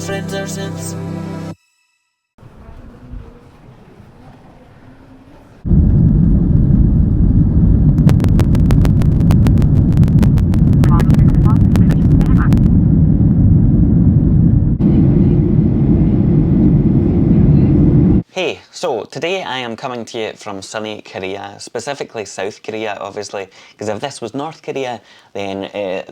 friends ever since. Hey, so today I am coming to you from sunny Korea, specifically South Korea obviously, because if this was North Korea then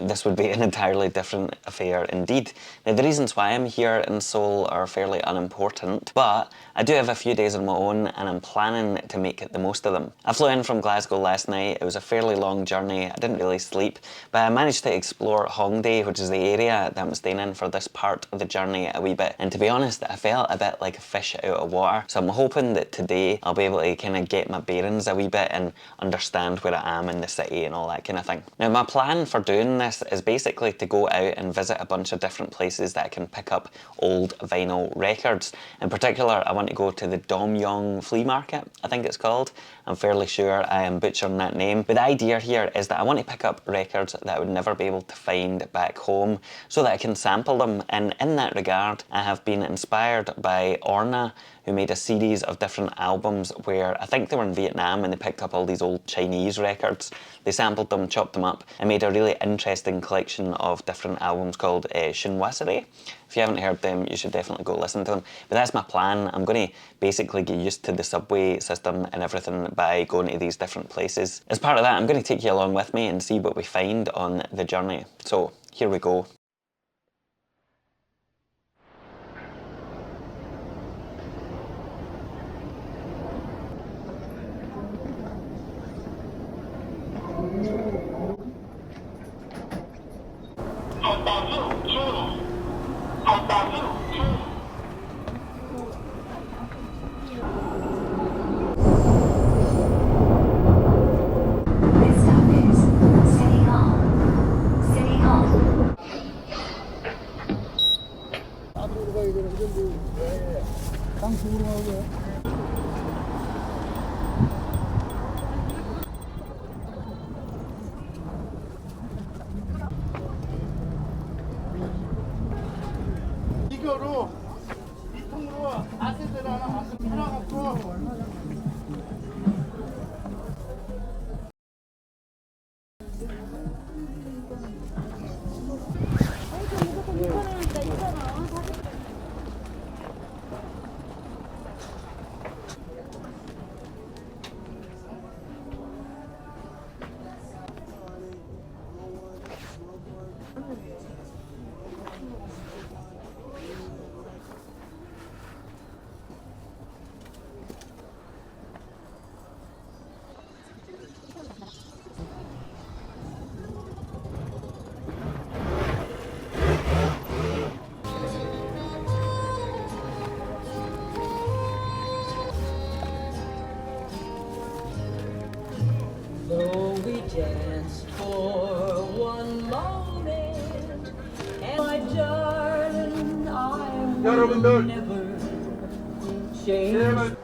this would be an entirely different affair indeed. Now the reasons why I'm here in Seoul are fairly unimportant, but I do have a few days on my own and I'm planning to make the most of them. I flew in from Glasgow last night. It was a fairly long journey, I didn't really sleep, but I managed to explore Hongdae, which is the area that I'm staying in for this part of the journey a wee bit, and to be honest I felt a bit like a fish out of water. So I'm hoping that today I'll be able to kind of get my bearings a wee bit and understand where I am in the city and all that kind of thing. Now my plan for doing this is basically to go out and visit a bunch of different places that I can pick up old vinyl records. In particular, I want to go to the Dongmyo Flea Market, I think it's called. I'm fairly sure I am butchering that name. But the idea here is that I want to pick up records that I would never be able to find back home so that I can sample them. And in that regard, I have been inspired by Orna, who made a series of different albums where I think they were in Vietnam and they picked up all these old Chinese records. They sampled them, chopped them up, and made a really interesting collection of different albums called Shinwasari. If you haven't heard them, you should definitely go listen to them. But that's my plan. I'm going to basically get used to the subway system and everything by going to these different places. As part of that, I'm going to take you along with me and see what we find on the journey. So here we go. 이거로 이 통으로 아세들 하나 갖고 So we danced for one moment, and my darling, I will 여러분들, never change.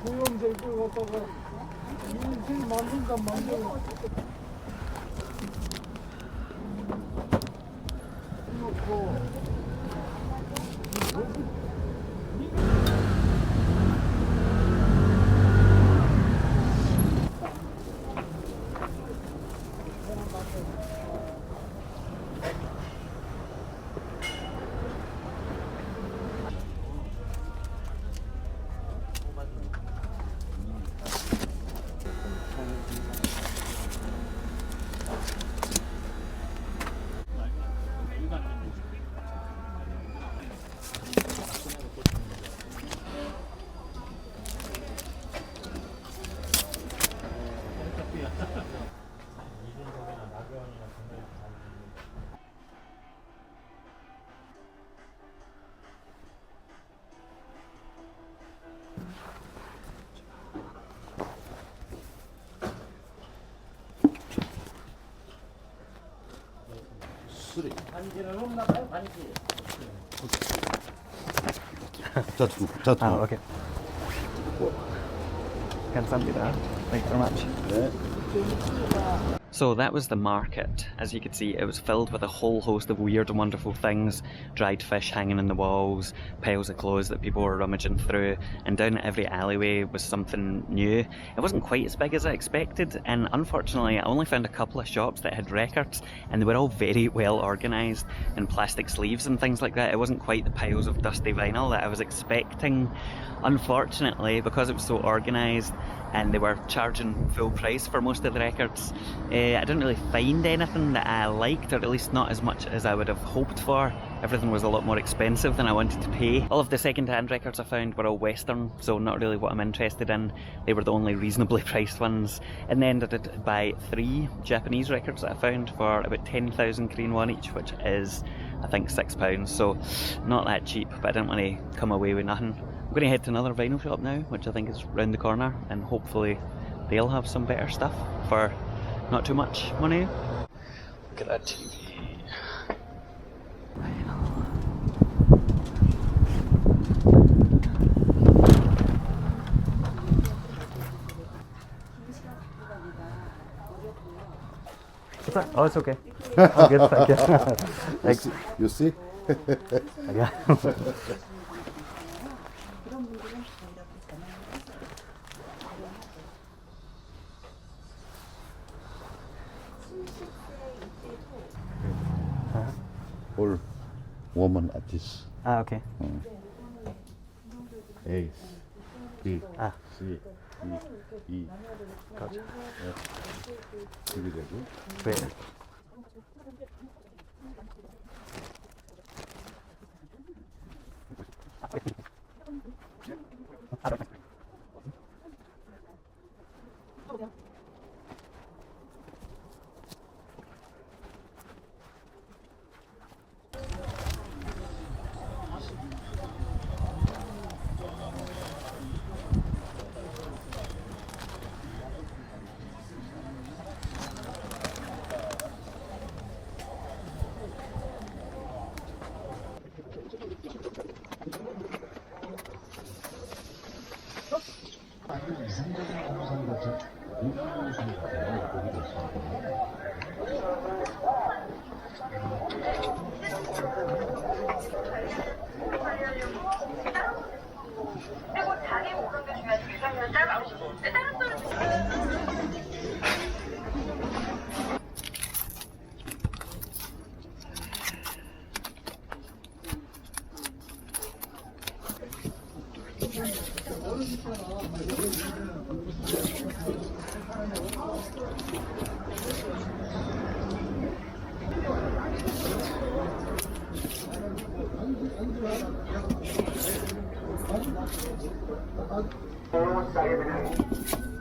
공룡제 이걸 갖다가 인생 만든다 만들어 놓고 Oh, okay. 감사합니다. Thank you very much. So that was the market. As you could see, it was filled with a whole host of weird and wonderful things. Dried fish hanging in the walls, piles of clothes that people were rummaging through, and down every alleyway was something new. It wasn't quite as big as I expected, and unfortunately I only found a couple of shops that had records, and they were all very well organised in plastic sleeves and things like that. It wasn't quite the piles of dusty vinyl that I was expecting. Unfortunately, because it was so organised and they were charging full price for most of the records, I didn't really find anything that I liked, or at least not as much as I would have hoped for. Everything was a lot more expensive than I wanted to pay. All of the second-hand records I found were all Western, so not really what I'm interested in. They were the only reasonably priced ones. In the end, I did buy 3 Japanese records that I found for about 10,000 Korean won each, which is, I think, £6, so not that cheap, but I didn't want to come away with nothing. I'm going to head to another vinyl shop now, which I think is round the corner, and hopefully they'll have some better stuff for not too much money. Look at that TV. What's that? Oh, it's okay. I'm good, thank you. Thanks. You see? Yeah. All woman artists. Ah, okay. A, B, Ah. C, E, E. Gotcha. 이게 되고. Great.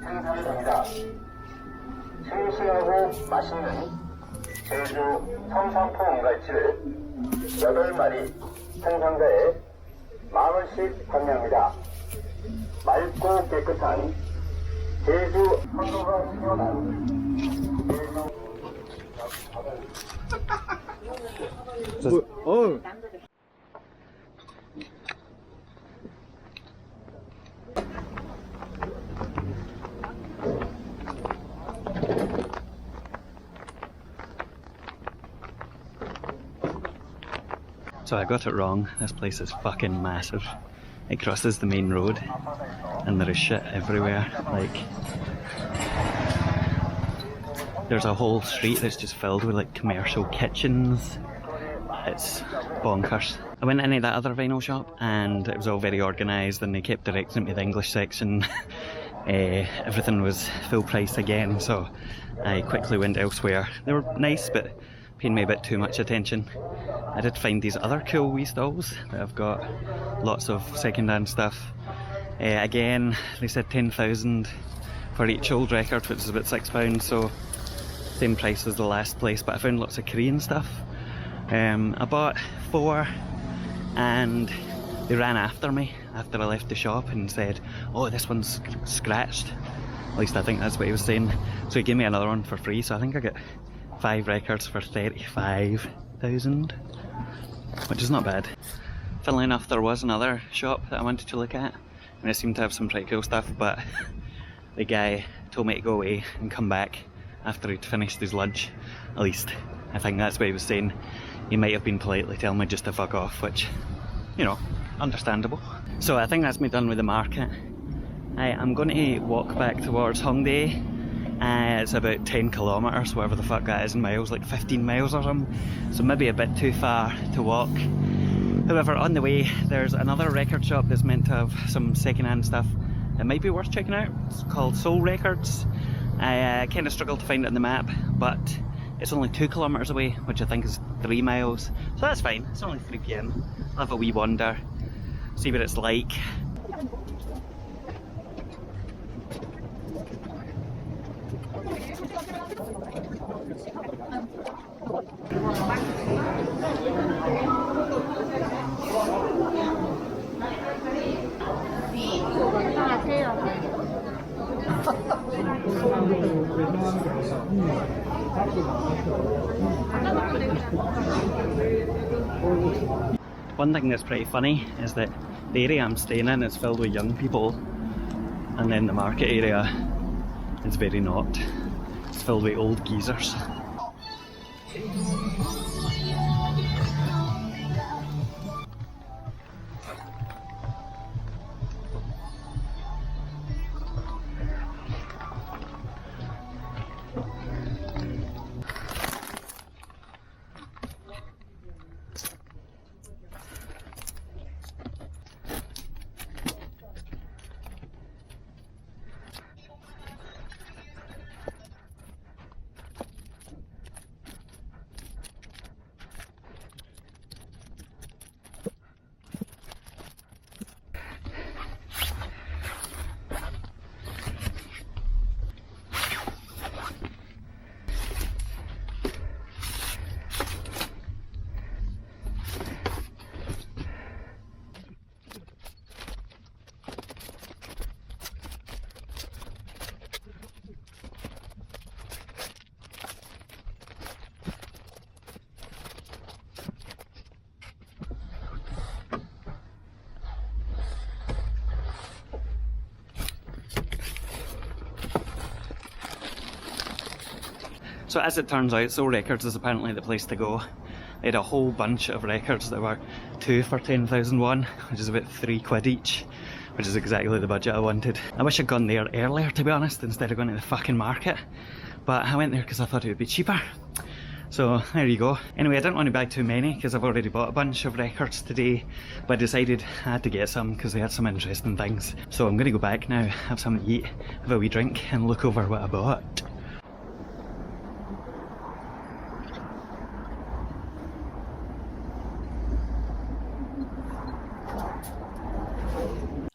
생산됩니다. 싱싱하고 맛있는 제주 성산포 은갈치를 8마리 생산자에 10,000원씩 판매합니다. 맑고 깨끗한 제주 황도가 태어난 So I got it wrong. This place is fucking massive. It crosses the main road and there is shit everywhere. Like, there's a whole street that's just filled with like commercial kitchens. It's bonkers. I went into that other vinyl shop and it was all very organised and they kept directing me to the English section. Everything was full price again, so I quickly went elsewhere. They were nice but paying me a bit too much attention. I did find these other cool wee stalls that have got lots of second-hand stuff. Again, they said 10,000 for each old record, which is about £6, so same price as the last place, but I found lots of Korean stuff. I bought 4 and they ran after me after I left the shop and said, oh, this one's scratched. At least I think that's what he was saying. So he gave me another one for free, so I think I got 5 records for 35. 8,000, which is not bad. Funnily enough, there was another shop that I wanted to look at, and it seemed to have some pretty cool stuff, but the guy told me to go away and come back after he'd finished his lunch. At least, I think that's what he was saying. He might have been politely telling me just to fuck off, which, you know, understandable. So I think that's me done with the market. I'm going to walk back towards Hongdae. It's about 10 kilometres, whatever the fuck that is in miles, like 15 miles or something. So maybe a bit too far to walk. However, on the way, there's another record shop that's meant to have some second-hand stuff that might be worth checking out. It's called Seoul Records. I kind of struggled to find it on the map, but it's only 2 kilometres away, which I think is 3 miles. So that's fine, it's only 3 PM. I'll have a wee wander, see what it's like. One thing that's pretty funny is that the area I'm staying in is filled with young people, and then the market area is very not. It's filled with old geezers. So as it turns out, Seoul Records is apparently the place to go. They had a whole bunch of records that were 2 for 10,000 won, which is about £3 each, which is exactly the budget I wanted. I wish I'd gone there earlier, to be honest, instead of going to the fucking market. But I went there because I thought it would be cheaper. So there you go. Anyway, I didn't want to buy too many because I've already bought a bunch of records today, but I decided I had to get some because they had some interesting things. So I'm going to go back now, have something to eat, have a wee drink, and look over what I bought.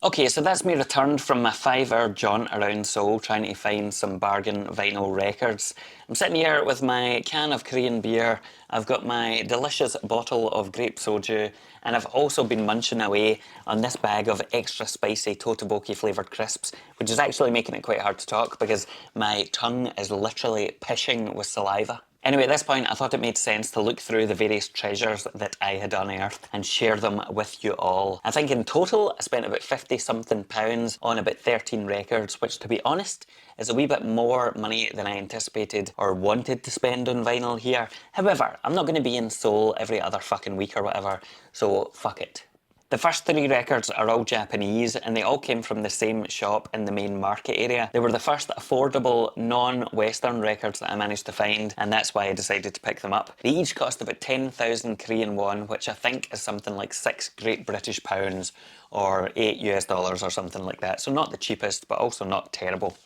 Okay, so that's me returned from my 5-hour jaunt around Seoul trying to find some bargain vinyl records. I'm sitting here with my can of Korean beer, I've got my delicious bottle of grape soju, and I've also been munching away on this bag of extra spicy tteokbokki flavoured crisps, which is actually making it quite hard to talk because my tongue is literally pishing with saliva. Anyway, at this point, I thought it made sense to look through the various treasures that I had unearthed and share them with you all. I think in total, I spent about £50-something on about 13 records, which to be honest, is a wee bit more money than I anticipated or wanted to spend on vinyl here. However, I'm not going to be in Seoul every other fucking week or whatever, so fuck it. The first 3 records are all Japanese and they all came from the same shop in the main market area. They were the first affordable non-Western records that I managed to find, and that's why I decided to pick them up. They each cost about 10,000 Korean won, which I think is something like 6 Great British pounds or $8 or something like that. So not the cheapest, but also not terrible.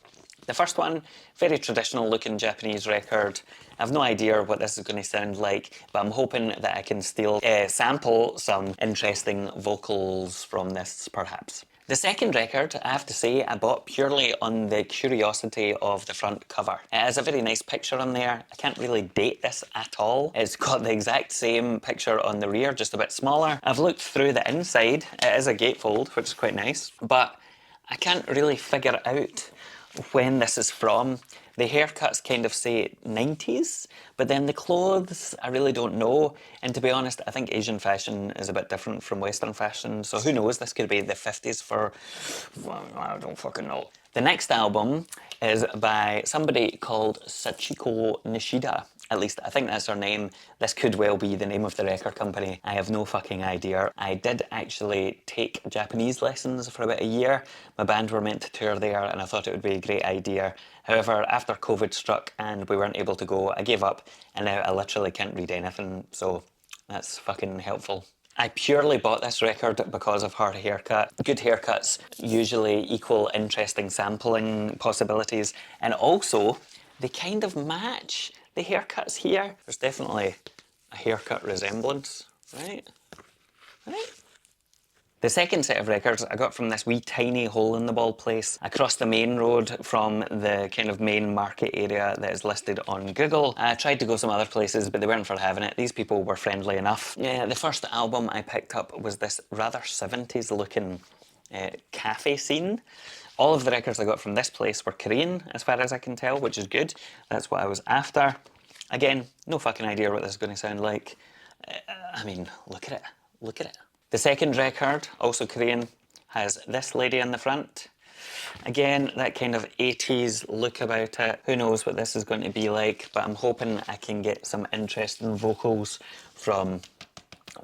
The first one, very traditional looking Japanese record. I have no idea what this is going to sound like, but I'm hoping that I can still sample some interesting vocals from this, perhaps. The second record, I have to say, I bought purely on the curiosity of the front cover. It has a very nice picture on there. I can't really date this at all. It's got the exact same picture on the rear, just a bit smaller. I've looked through the inside. It is a gatefold, which is quite nice, but I can't really figure out when this is from. The haircuts kind of say 90s, but then the clothes, I really don't know. And to be honest, I think Asian fashion is a bit different from Western fashion, so who knows, this could be the 50s for, well, I don't fucking know. The next album is by somebody called Sachiko Nishida. At least I think that's her name. This could well be the name of the record company. I have no fucking idea. I did actually take Japanese lessons for about a year. My band were meant to tour there and I thought it would be a great idea. However, after COVID struck and we weren't able to go, I gave up and now I literally can't read anything, so that's fucking helpful. I purely bought this record because of her haircut. Good haircuts usually equal interesting sampling possibilities, and also they kind of match the haircuts here. There's definitely a haircut resemblance, right? Right? The second set of records I got from this wee tiny hole-in-the-wall place across the main road from the kind of main market area that is listed on Google. I tried to go some other places, but they weren't for having it. These people were friendly enough. Yeah, the first album I picked up was this rather 70s looking cafe scene. All of the records I got from this place were Korean, as far as I can tell, which is good. That's what I was after. Again, no fucking idea what this is going to sound like. I mean, look at it. Look at it. The second record, also Korean, has this lady in the front. Again, that kind of 80s look about it. Who knows what this is going to be like, but I'm hoping I can get some interesting vocals from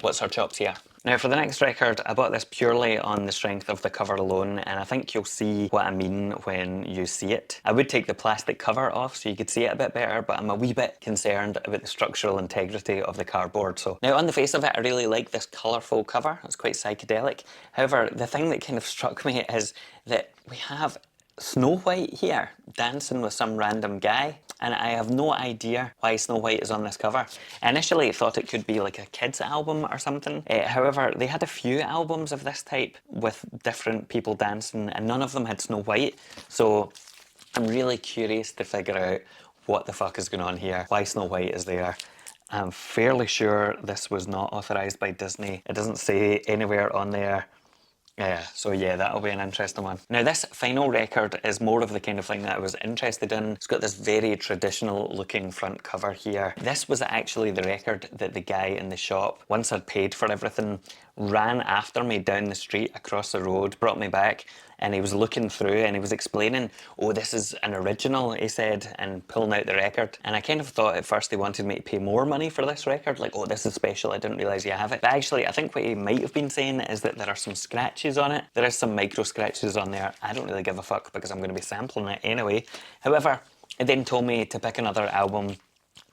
what's her chops here. Now for the next record, I bought this purely on the strength of the cover alone, and I think you'll see what I mean when you see it. I would take the plastic cover off so you could see it a bit better, but I'm a wee bit concerned about the structural integrity of the cardboard. So now on the face of it, I really like this colourful cover. It's quite psychedelic. However, the thing that kind of struck me is that we have Snow White here dancing with some random guy, and I have no idea why Snow White is on this cover. I initially thought it could be like a kids album or something. However, they had a few albums of this type with different people dancing and none of them had Snow White, so I'm really curious to figure out what the fuck is going on here, why Snow White is there. I'm fairly sure this was not authorised by Disney. It doesn't say anywhere on there. Yeah, so yeah, that'll be an interesting one. Now this final record is more of the kind of thing that I was interested in. It's got this very traditional looking front cover here. This was actually the record that the guy in the shop, once I'd paid for everything, ran after me down the street across the road, brought me back, and he was looking through and he was explaining, oh, this is an original, he said, and pulling out the record. And I kind of thought at first he wanted me to pay more money for this record, like, oh, this is special, I didn't realise you have it. But actually, I think what he might have been saying is that there are some scratches on it. There is some micro scratches on there. I don't really give a fuck because I'm going to be sampling it anyway. However, it then told me to pick another album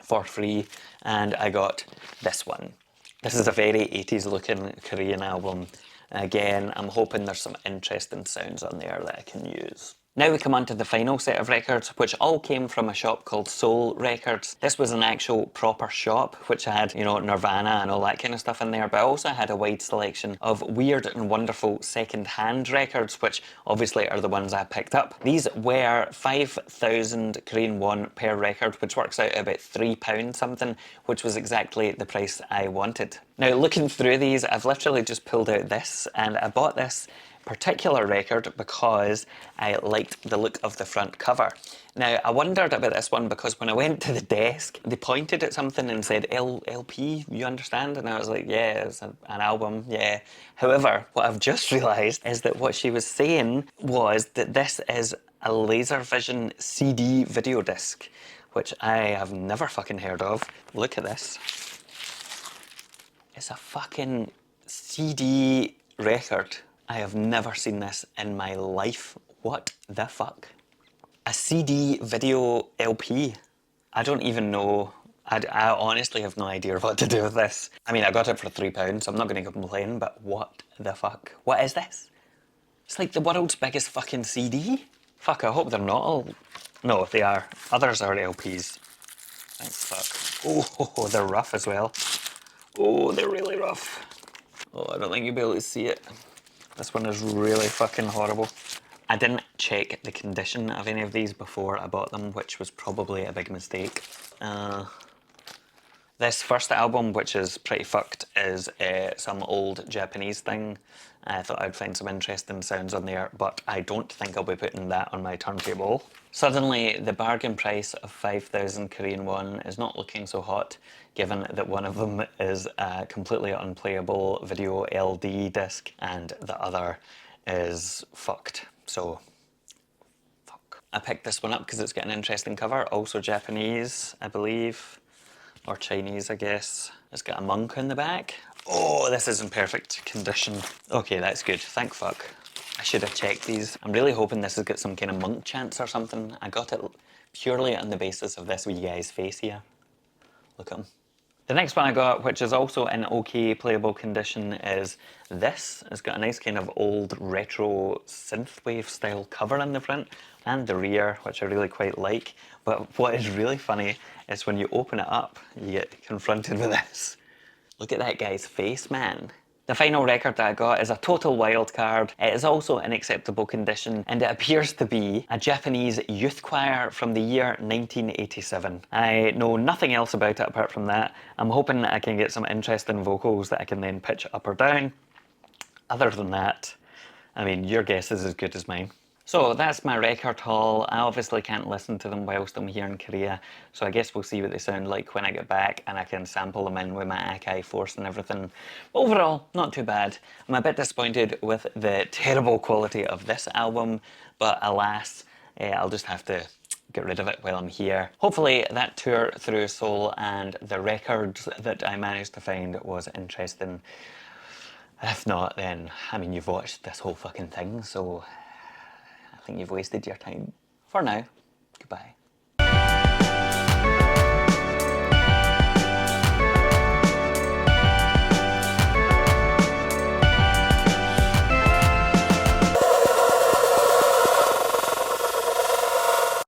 for free, and I got this one. This is a very 80s looking Korean album. Again, I'm hoping there's some interesting sounds on there that I can use. Now we come on to the final set of records, which all came from a shop called Soul Records. This was an actual proper shop, which had, you know, Nirvana and all that kind of stuff in there, but also had a wide selection of weird and wonderful second-hand records, which obviously are the ones I picked up. These were 5,000 Korean won per record, which works out at about £3 something, which was exactly the price I wanted. Now looking through these, I've literally just pulled out this, and I bought this particular record because I liked the look of the front cover. Now, I wondered about this one because when I went to the desk, they pointed at something and said, LP, you understand? And I was like, yeah, it's an album, yeah. However, what I've just realised is that what she was saying was that this is a Laservision CD video disc, which I have never fucking heard of. Look at this. It's a fucking CD record. I have never seen this in my life. What the fuck? A CD video LP. I don't even know. I honestly have no idea what to do with this. I mean, I got it for £3, so I'm not going to complain, but what the fuck? What is this? It's like the world's biggest fucking CD. Fuck, I hope they're not all... No, they are. Others are LPs. Thank fuck. Oh, they're rough as well. Oh, they're really rough. Oh, I don't think you'll be able to see it. This one is really fucking horrible. I didn't check the condition of any of these before I bought them, which was probably a big mistake. This first album, which is pretty fucked, is some old Japanese thing. I thought I'd find some interesting sounds on there, but I don't think I'll be putting that on my turntable. Suddenly, the bargain price of 5,000 Korean won is not looking so hot, given that one of them is a completely unplayable video LD disc and the other is fucked. So, fuck. I picked this one up because it's got an interesting cover, also Japanese, I believe. Or Chinese, I guess. It's got a monk in the back. Oh, this is in perfect condition. Okay, that's good. Thank fuck. I should have checked these. I'm really hoping this has got some kind of monk chants or something. I got it purely on the basis of this wee guy's face here. Look at him. The next one I got, which is also in okay playable condition, is this. It's got a nice kind of old retro synthwave style cover in the front and the rear, which I really quite like. But what is really funny is when you open it up, you get confronted with this. Look at that guy's face, man. The final record that I got is a total wild card. It is also in acceptable condition and it appears to be a Japanese youth choir from the year 1987. I know nothing else about it apart from that. I'm hoping I can get some interesting vocals that I can then pitch up or down. Other than that, I mean, your guess is as good as mine. So that's my record haul. I obviously can't listen to them whilst I'm here in Korea, so I guess we'll see what they sound like when I get back and I can sample them in with my Akai Force and everything. Overall, not too bad. I'm a bit disappointed with the terrible quality of this album, but alas, I'll just have to get rid of it while I'm here. Hopefully that tour through Seoul and the records that I managed to find was interesting. If not, then, I mean, you've watched this whole fucking thing, so I think you've wasted your time. For now, goodbye.